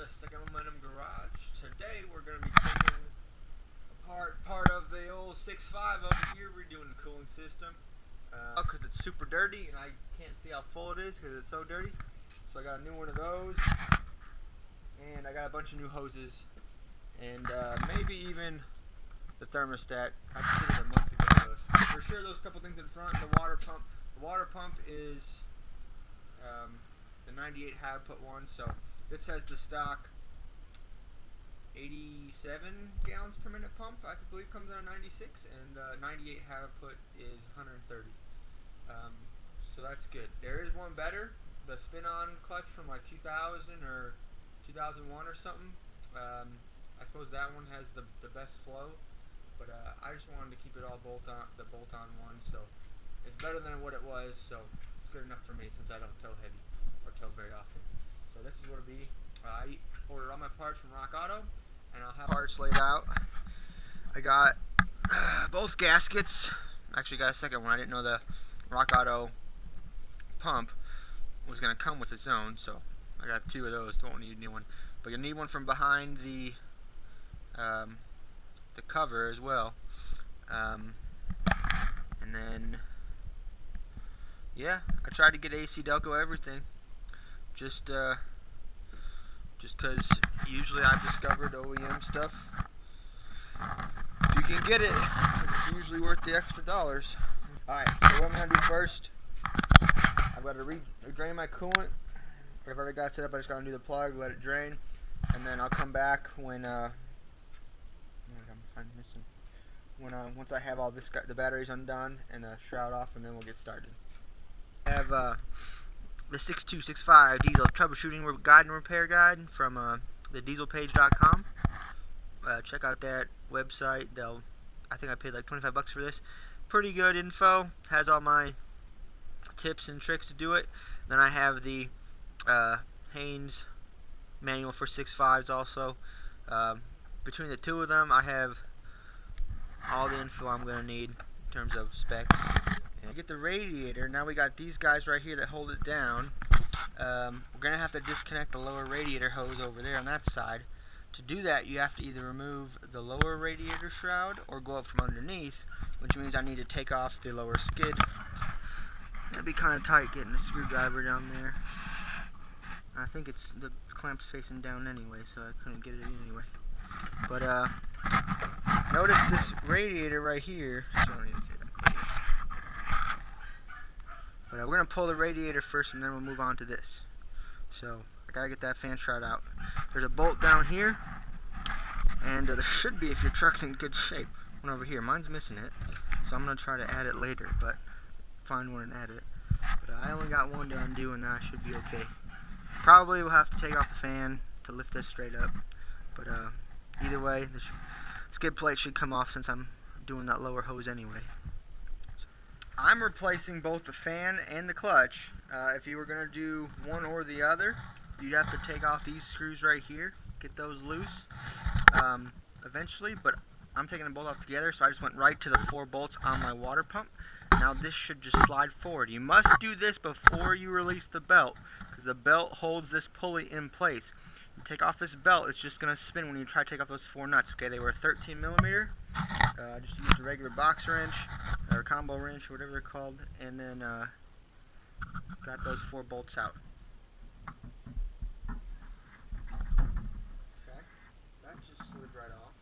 the Second Momentum Garage. Today we're going to be taking apart part of the old 6.5 over here. We're doing the cooling system because it's super dirty and I can't see how full it is because it's so dirty. So I got a new one of those, and I got a bunch of new hoses, and maybe even the thermostat. I just did it a month ago. For sure, those couple things in front. The water pump. The water pump is the 98 have put one, so this has the stock 87 gallons per minute pump, I believe comes out of 96, and 98 have put is 130. So that's good. There is one better, the spin-on clutch from like 2000 or 2001 or something. I suppose that one has the best flow, but I just wanted to keep it all the bolt-on one, so it's better than what it was, so it's good enough for me since I don't tow heavy or tow very often. So this is what it'll be. I ordered all my parts from Rock Auto, and I'll have parts laid out. I got both gaskets. Actually got a second one. I didn't know the Rock Auto pump was going to come with its own, so I got two of those. Don't need a new one, but you need one from behind the cover as well. And then yeah, I tried to get AC Delco everything, just because usually I've discovered OEM stuff, if you can get it, it's usually worth the extra dollars. Alright, so what I'm going to do first, I've got to drain my coolant. I've already got it set up. I just got to do the plug, let it drain, and then I'll come back when once I have all this, the batteries undone and the shroud off, and then we'll get started. I have the 6265 diesel troubleshooting guide and repair guide from thedieselpage.com. Check out that website. I think I paid like 25 bucks for this. Pretty good info. Has all my tips and tricks to do it. Then I have the Haynes manual for 6.5s also. Between the two of them, I have all the info I'm going to need in terms of specs. And get the radiator. Now we got these guys right here that hold it down. We're going to have to disconnect the lower radiator hose over there on that side. To do that, you have to either remove the lower radiator shroud or go up from underneath, which means I need to take off the lower skid. That'd be kind of tight getting a screwdriver down there. I think it's the clamp's facing down anyway, so I couldn't get it in anyway. But notice this radiator right here. So I don't even see that. But we're going to pull the radiator first, and then we'll move on to this. So I got to get that fan shroud out. There's a bolt down here, and there should be if your truck's in good shape. One over here. Mine's missing it, so I'm going to try to add it later, but find one and add it. But I only got one to undo, and that should be okay. Probably we'll have to take off the fan to lift this straight up, but either way, the skid plate should come off since I'm doing that lower hose anyway. I'm replacing both the fan and the clutch. If you were going to do one or the other, you'd have to take off these screws right here, get those loose eventually, but I'm taking them both off together, so I just went right to the 4 bolts on my water pump. Now this should just slide forward. You must do this before you release the belt, because the belt holds this pulley in place. You take off this belt, it's just going to spin when you try to take off those 4 nuts. Okay, they were 13 millimeter. I just used a regular box wrench or combo wrench, whatever they're called, and then got those 4 bolts out. Okay, that just slid right off.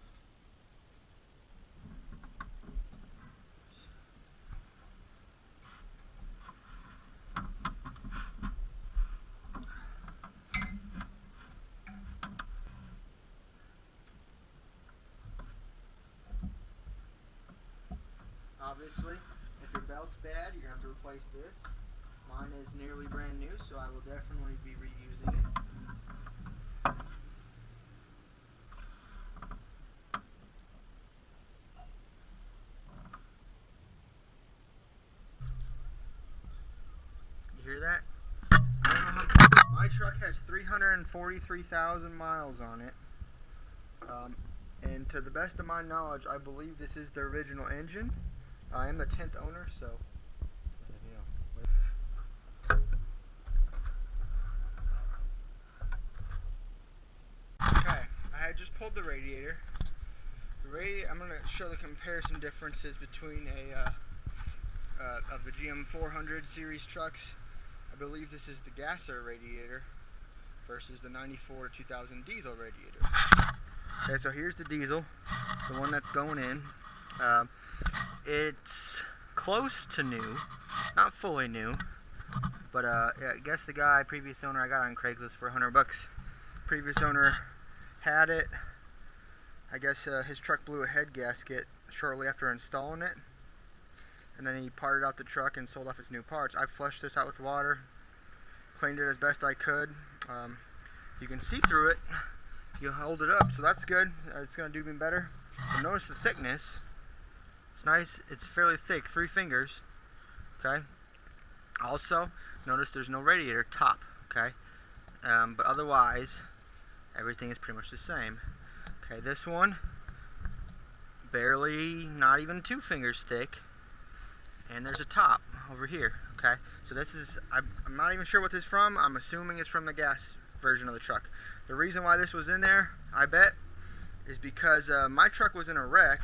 Obviously, if your belt's bad, you're going to have to replace this. Mine is nearly brand new, so I will definitely be reusing it. You hear that? My truck has 343,000 miles on it. And to the best of my knowledge, I believe this is the original engine. I am the 10th owner, so pulled the radiator. I'm going to show the comparison differences between of the GM 400 series trucks. I believe this is the gasser radiator versus the 94 to 2000 diesel radiator. Okay, so here's the diesel, the one that's going in. It's close to new, not fully new, but yeah, I guess the previous owner, I got on Craigslist for $100. Previous owner had it. I guess his truck blew a head gasket shortly after installing it, and then he parted out the truck and sold off its new parts. I flushed this out with water, cleaned it as best I could. You can see through it. You hold it up, so that's good. It's going to do even better. But notice the thickness. It's nice. It's fairly thick, 3 fingers. Okay. Also, notice there's no radiator top. Okay. But otherwise, everything is pretty much the same. Okay, this one, barely, not even 2 fingers thick, and there's a top over here. Okay, so this is, I'm not even sure what this is from. I'm assuming it's from the gas version of the truck. The reason why this was in there, I bet, is because my truck was in a wreck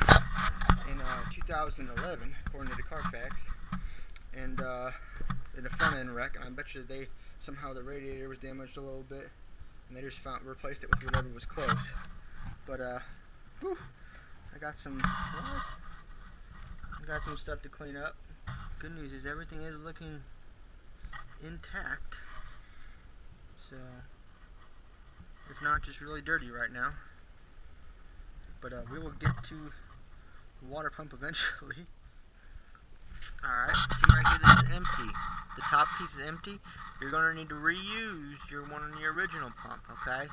in 2011, according to the Carfax, and in a front end wreck, and I bet you somehow the radiator was damaged a little bit, and they just replaced it with whatever was close. But whew, I got some stuff to clean up. Good news is everything is looking intact. So, if not, just really dirty right now. But we will get to the water pump eventually. Alright, see right here, this is empty. The top piece is empty. You're going to need to reuse your one in the original pump, okay?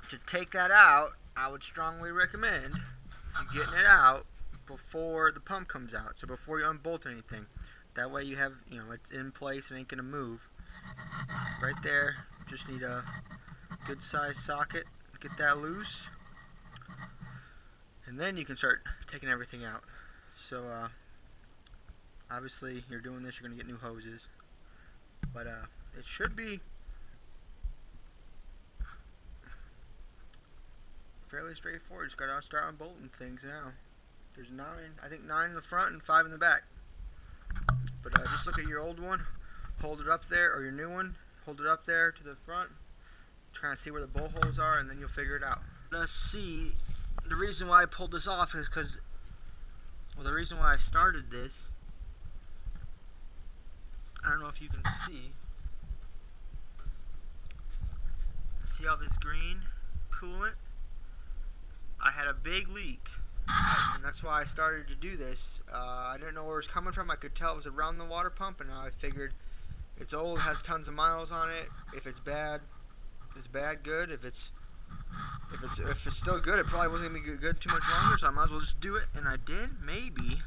To take that out, I would strongly recommend you getting it out before the pump comes out. So before you unbolt anything. That way you have, it's in place and ain't going to move. Right there, just need a good sized socket. Get that loose. And then you can start taking everything out. So, obviously, you're doing this, you're going to get new hoses. But, it should be fairly straightforward. Just gotta start unbolting things now. There's 9, I think 9 in the front and 5 in the back. But just look at your old one, hold it up there, or your new one, hold it up there to the front, kind of see where the bolt holes are, and then you'll figure it out. Let's see. The reason why I pulled this off is because, well, the reason why I started this, I don't know if you can see. See all this green coolant? I had a big leak, and that's why I started to do this. I didn't know where it was coming from. I could tell it was around the water pump, and I figured it's old, has tons of miles on it. If it's bad, it's bad good. If it's still good, it probably wasn't gonna be good too much longer. So I might as well just do it, and I did. Maybe.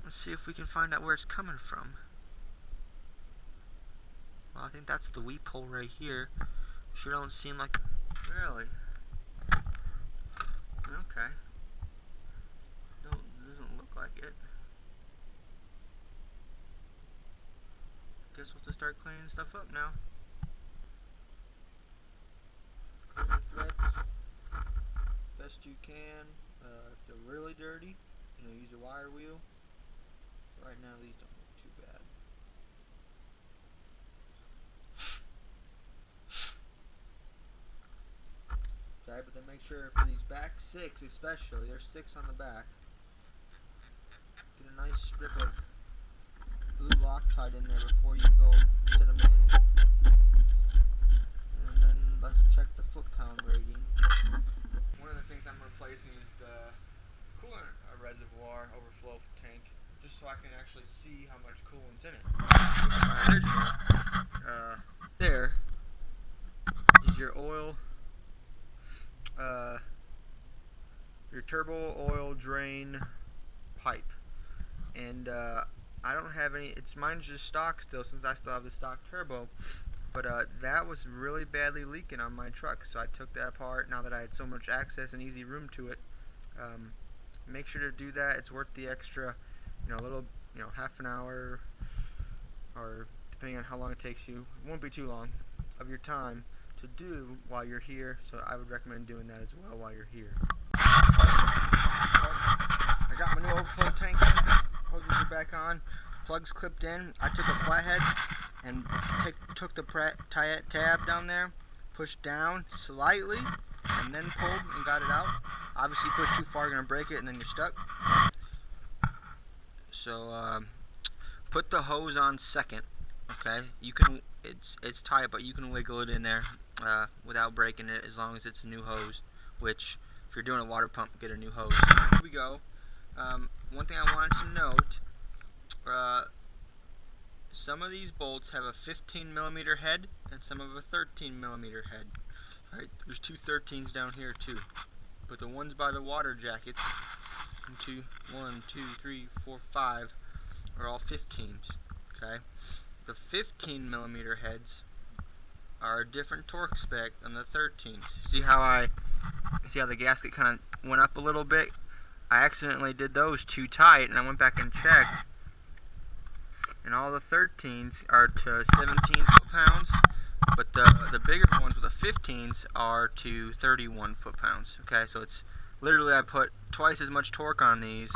Let's see if we can find out where it's coming from. Well, I think that's the weep hole right here. Sure don't seem like really. Okay. Doesn't look like it. Guess we'll have to start cleaning stuff up now. Clean the threads best you can. If they're really dirty, use a wire wheel. Right now, these don't look too bad. Okay, but then make sure for these back 6 especially, there's 6 on the back. Get a nice strip of blue Loctite in there before you go set them in. And then let's check the foot-pound rating. One of the things I'm replacing is the coolant reservoir overflow tank, just so I can actually see how much coolant's in it. This is my original. There is your oil. Your turbo oil drain pipe, and I don't have any. Mine's just stock still, since I still have the stock turbo. But that was really badly leaking on my truck, so I took that apart. Now that I had so much access and easy room to it, make sure to do that. It's worth the extra, little, half an hour, or depending on how long it takes you. It won't be too long of your time to do while you're here, so I would recommend doing that as well while you're here. I got my new overflow tank in, hoses are back on, plugs clipped in. I took a flathead and took the tab down there, pushed down slightly, and then pulled and got it out. Obviously, push too far, you're gonna break it, and then you're stuck. So put the hose on second. Okay, you can. It's tight, but you can wiggle it in there without breaking it, as long as it's a new hose. Which, if you're doing a water pump, get a new hose. Here we go. One thing I wanted to note: some of these bolts have a 15mm head, and some have a 13mm head. All right, there's two 13s down here too, but the ones by the water jackets, 1, 2, 3, 4, 5, are all 15s. Okay. The 15mm heads are a different torque spec than the 13s. See how the gasket kind of went up a little bit? I accidentally did those too tight, and I went back and checked, and all the 13s are to 17 foot-pounds, but the bigger ones with the 15s are to 31 foot-pounds. Okay, so it's literally, I put twice as much torque on these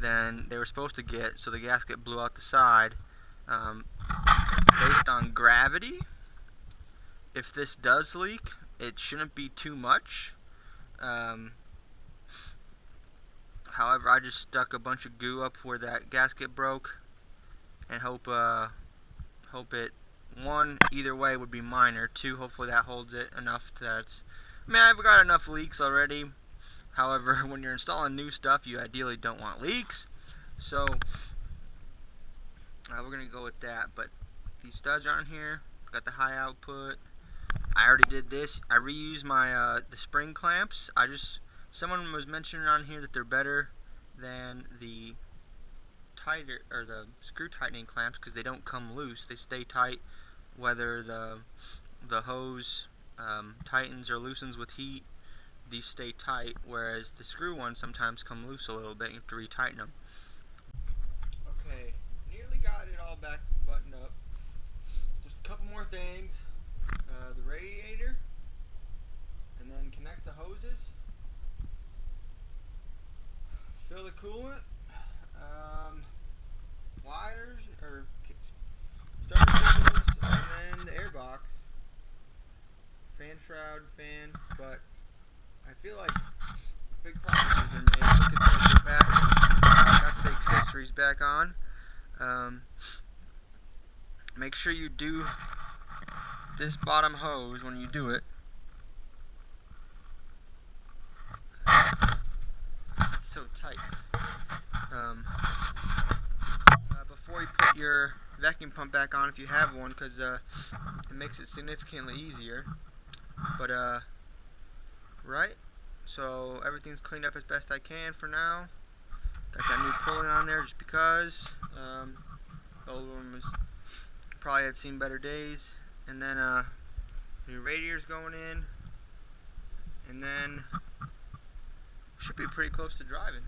than they were supposed to get, so the gasket blew out the side. Based on gravity, if this does leak, it shouldn't be too much. However, I just stuck a bunch of goo up where that gasket broke, and hope it, one, either way would be minor. Two, hopefully that holds it enough that I've got enough leaks already. However, when you're installing new stuff, you ideally don't want leaks. So we're going to go with that, but these studs are on here. Got the high output. I already did this. I reused my the spring clamps. Someone was mentioning on here that they're better than the screw tightening clamps because they don't come loose. They stay tight whether the hose tightens or loosens with heat. These stay tight, whereas the screw ones sometimes come loose a little bit. You have to retighten them. Okay, nearly got it all back buttoned up. Just a couple more things. The radiator, and then connect the hoses. Fill the coolant. Wires or starter cables, and then the air box. Fan shroud, fan, but I feel like big progress has been made. Look at the back. Got the accessories back on. Make sure you do this bottom hose when you do it. It's so tight. Before you put your vacuum pump back on, if you have one, because it makes it significantly easier. But right, so everything's cleaned up as best I can for now. Got that new pulley on there just because the old one was probably had seen better days. And then new radiator's going in, and then should be pretty close to driving.